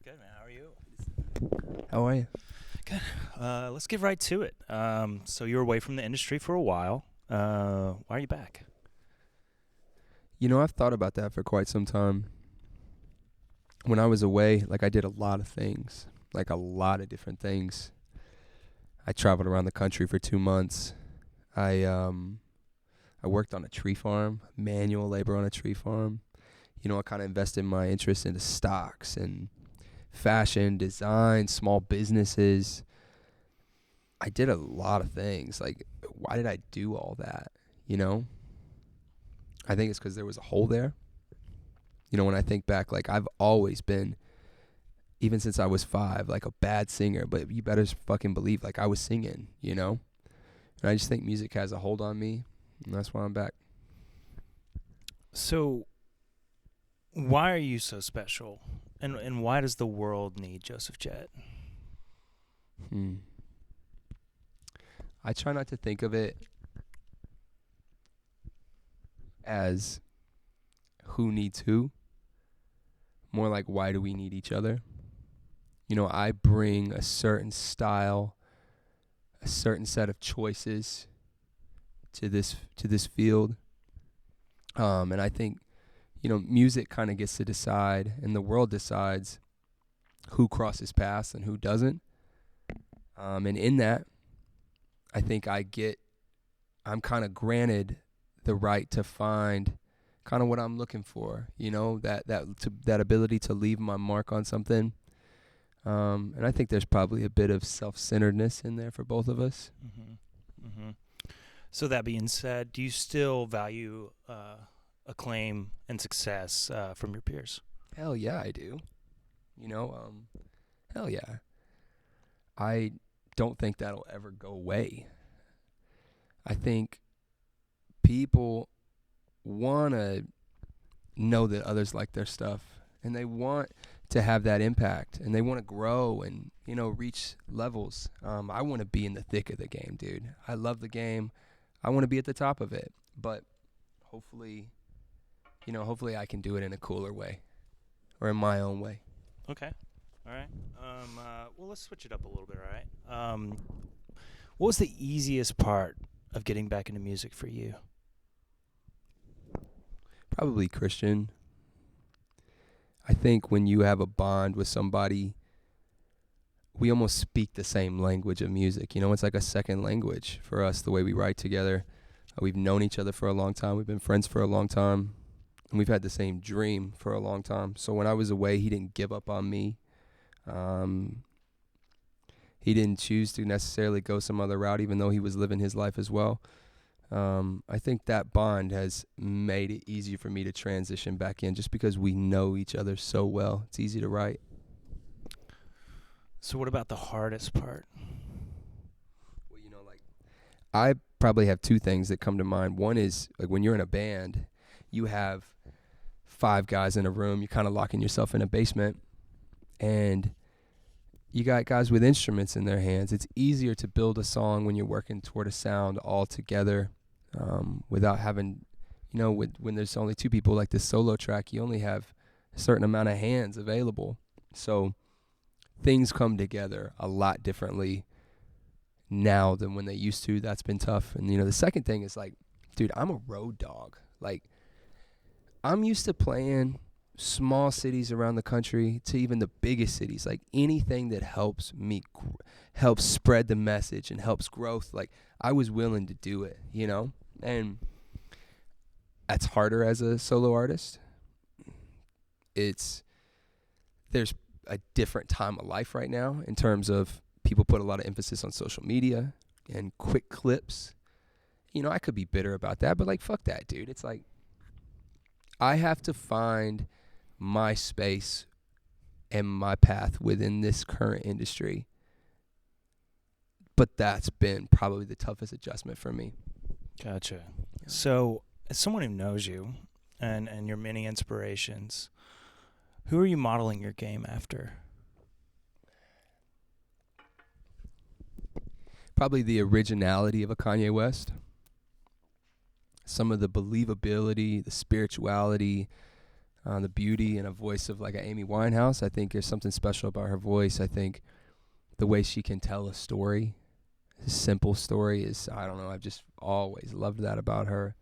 Good, man. How are you? How are you? Good. Let's get right to it. So you were away from the industry for a while. Why are you back? You know, I've thought about that for quite some time. When I was away, I did a lot of things, a lot of different things. I traveled around the country for 2 months. I worked on a tree farm, manual labor on a tree farm. You know, I kind of invested my interest into stocks and fashion, design, small businesses. I did a lot of things. Why did I do all that? You know? I think it's because there was a hole there. You know, when I think back, I've always been, even since I was 5, a bad singer. But you better fucking believe, I was singing, you know? And I just think music has a hold on me, and that's why I'm back. So why are you so special? And why does the world need Joseph Jett? I try not to think of it as who needs who. More like, why do we need each other? You know, I bring a certain style, a certain set of choices to this field. And I think, you know, music kind of gets to decide, and the world decides who crosses paths and who doesn't. And in that, I think I'm kind of granted the right to find kind of what I'm looking for, you know, that ability to leave my mark on something. And I think there's probably a bit of self-centeredness in there for both of us. Mm-hmm. Mm-hmm. So that being said, do you still value acclaim and success from your peers? Hell yeah, I do. You know, hell yeah. I don't think that'll ever go away. I think people want to know that others like their stuff, and they want to have that impact, and they want to grow and, you know, reach levels. I want to be in the thick of the game, dude. I love the game. I want to be at the top of it, but hopefully I can do it in a cooler way or in my own way. Okay. All right. Well, let's switch it up a little bit, all right? What was the easiest part of getting back into music for you? Probably Christian. I think when you have a bond with somebody, we almost speak the same language of music. You know, it's like a second language for us, the way we write together. We've known each other for a long time. We've been friends for a long time. And we've had the same dream for a long time. So when I was away, he didn't give up on me. He didn't choose to necessarily go some other route, even though he was living his life as well. I think that bond has made it easier for me to transition back in, just because we know each other so well. It's easy to write. So what about the hardest part? Well, you know, I probably have 2 things that come to mind. One is, when you're in a band, you have 5 guys in a room. You're kind of locking yourself in a basement, and you got guys with instruments in their hands. It's easier to build a song when you're working toward a sound all together, without having, you know, when there's only 2 people, like this solo track, you only have a certain amount of hands available. So things come together a lot differently now than when they used to. That's been tough. And, you know, the second thing is, dude, I'm a road dog. I'm used to playing small cities around the country to even the biggest cities. Anything that helps me helps spread the message and helps growth, I was willing to do it, you know? And that's harder as a solo artist. There's a different time of life right now in terms of people put a lot of emphasis on social media and quick clips. You know, I could be bitter about that, but fuck that, dude. It's I have to find my space and my path within this current industry. But that's been probably the toughest adjustment for me. Gotcha. Yeah. So, as someone who knows you and your many inspirations, who are you modeling your game after? Probably the originality of a Kanye West. Some of the believability, the spirituality, the beauty and a voice of like a Amy Winehouse. I think there's something special about her voice. I think the way she can tell a story, a simple story, is, I don't know, I've just always loved that about her.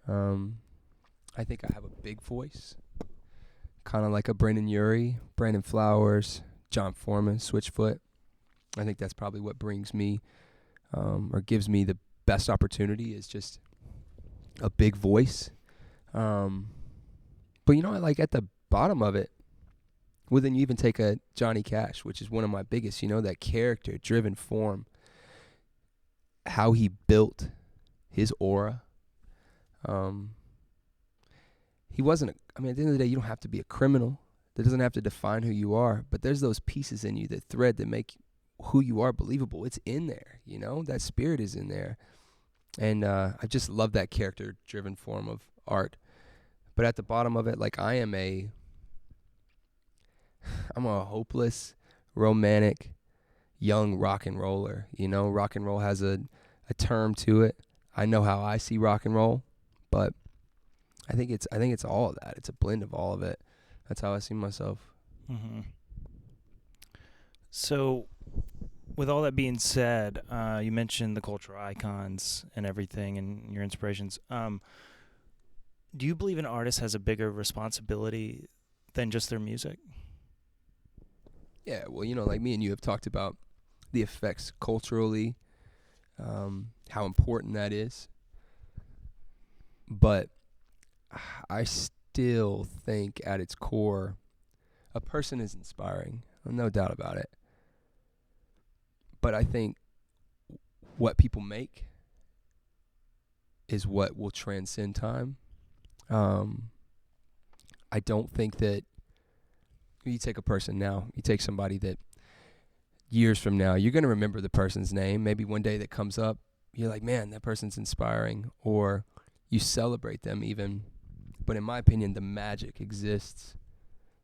I think I have a big voice, kind of like a Brandon Urie, Brandon Flowers, John Foreman, Switchfoot. I think that's probably what brings me, or gives me the best opportunity, is just a big voice. But you know, like at the bottom of it, well, then you even take a Johnny Cash, which is one of my biggest, you know, that character-driven form, how he built his aura. He wasn't, at the end of the day, you don't have to be a criminal. That doesn't have to define who you are. But there's those pieces in you, that thread that make who you are believable. It's in there, you know? That spirit is in there. And I just love that character-driven form of art. But at the bottom of it, like, I'm a hopeless, romantic, young rock and roller. You know, rock and roll has a term to it. I know how I see rock and roll, but I think it's all of that. It's a blend of all of it. That's how I see myself. Mm-hmm. So, with all that being said, you mentioned the cultural icons and everything and your inspirations. Do you believe an artist has a bigger responsibility than just their music? Yeah, well, you know, like me and you have talked about the effects culturally, how important that is. But I still think at its core, a person is inspiring, no doubt about it. But I think what people make is what will transcend time. I don't think that you take a person now, you take somebody that years from now, you're going to remember the person's name. Maybe one day that comes up, you're like, man, that person's inspiring, or you celebrate them even. But in my opinion, the magic exists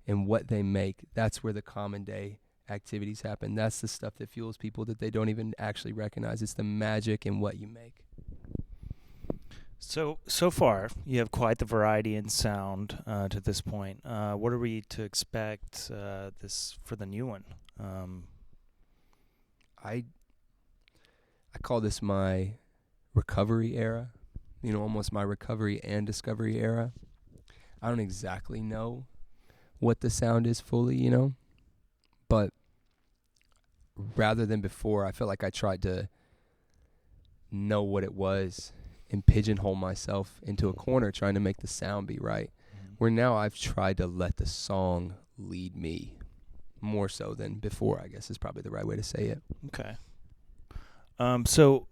in what they make. That's where the common day activities happen. That's the stuff that fuels people that they don't even actually recognize. It's the magic in what you make. So far, you have quite the variety in sound to this point. What are we to expect this for the new one? I call this my recovery era, you know, almost my recovery and discovery era. I don't exactly know what the sound is fully, you know, but rather than before, I felt like I tried to know what it was and pigeonhole myself into a corner trying to make the sound be right. Mm-hmm. Where now I've tried to let the song lead me more so than before, I guess is probably the right way to say it. Okay. So,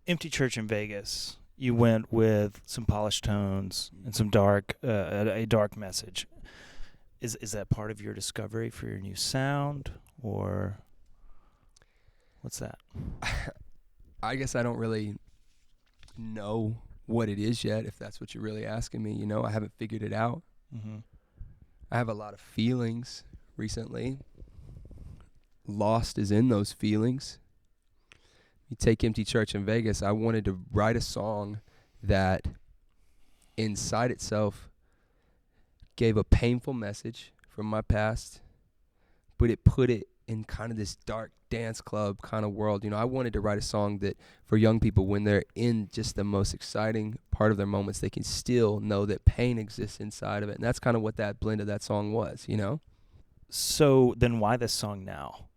Empty Church in Vegas, you went with some polished tones and some a dark message. Is that part of your discovery for your new sound, or what's that? I guess I don't really know what it is yet, if that's what you're really asking me. You know, I haven't figured it out. Mm-hmm. I have a lot of feelings recently. Lost is in those feelings. You take Empty Church in Vegas, I wanted to write a song that inside itself gave a painful message from my past, but it put it in kind of this dark dance club kind of world. You know, I wanted to write a song that for young people, when they're in just the most exciting part of their moments, they can still know that pain exists inside of it. And that's kind of what that blend of that song was, you know? So then why this song now?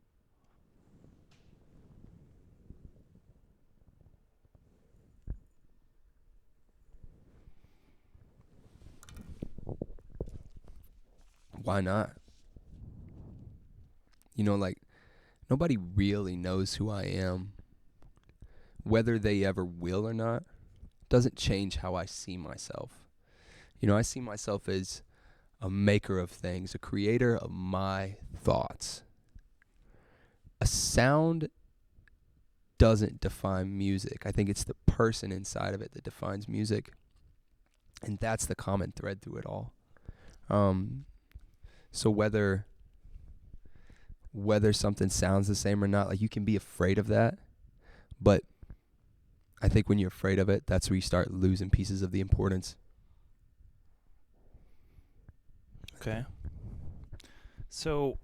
Why not? You know, like, nobody really knows who I am. Whether they ever will or not doesn't change how I see myself. You know, I see myself as a maker of things, a creator of my thoughts. A sound doesn't define music. I think it's the person inside of it that defines music. And that's the common thread through it all. So whether something sounds the same or not, like, you can be afraid of that, but I think when you're afraid of it, that's where you start losing pieces of the importance. Okay. So,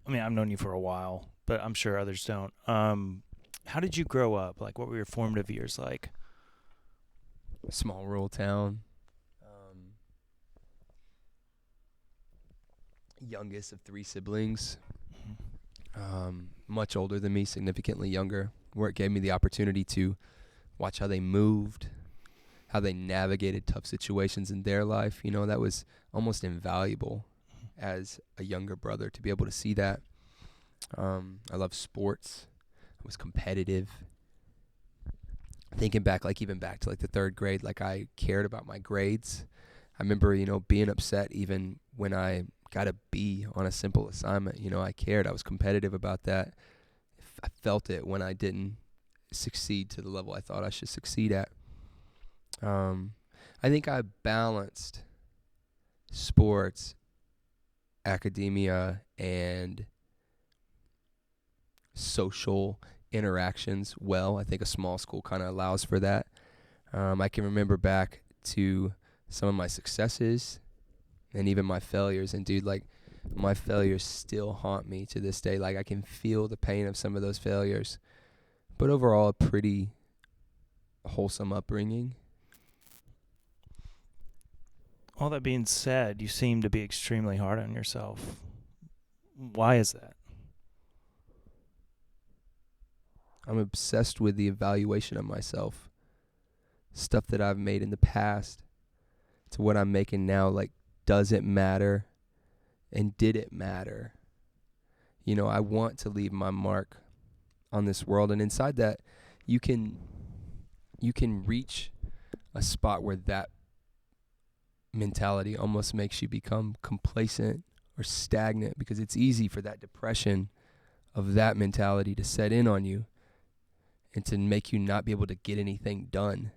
I mean, I've known you for a while, but I'm sure others don't. How did you grow up? Like, what were your formative years like? A small rural town. Youngest of 3 siblings. Much older than me, significantly younger, where it gave me the opportunity to watch how they moved, how they navigated tough situations in their life. You know, that was almost invaluable as a younger brother to be able to see that. I love sports. I was competitive. Thinking back, like even back to like the 3rd grade, like I cared about my grades. I remember, you know, being upset even when I got a B on a simple assignment. You know, I cared. I was competitive about that. I felt it when I didn't succeed to the level I thought I should succeed at. I think I balanced sports, academia, and social interactions well. I think a small school kind of allows for that. I can remember back to some of my successes and even my failures. And dude, like my failures still haunt me to this day. Like I can feel the pain of some of those failures. But overall, a pretty wholesome upbringing. All that being said, you seem to be extremely hard on yourself. Why is that? I'm obsessed with the evaluation of myself. Stuff that I've made in the past to what I'm making now. Like, does it matter? And did it matter? You know, I want to leave my mark on this world. And inside that, you can reach a spot where that mentality almost makes you become complacent or stagnant, because it's easy for that depression of that mentality to set in on you and to make you not be able to get anything done.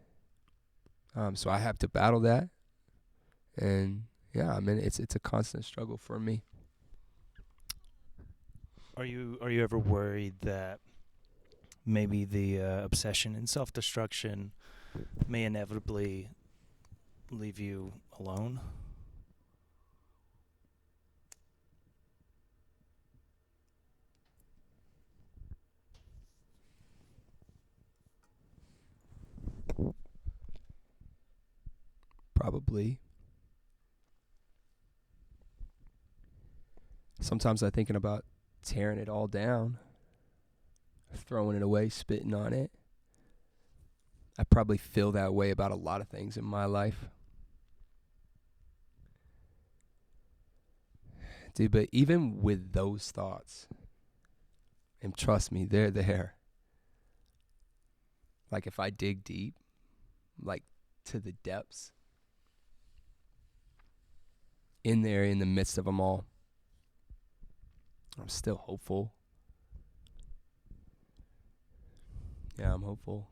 So I have to battle that. And yeah, I mean, it's a constant struggle for me. Are you ever worried that maybe the obsession and self-destruction may inevitably leave you alone? Probably. Sometimes I'm thinking about tearing it all down, throwing it away, spitting on it. I probably feel that way about a lot of things in my life. Dude, but even with those thoughts, and trust me, they're there. Like if I dig deep, like to the depths, in there in the midst of them all, I'm still hopeful. Yeah, I'm hopeful.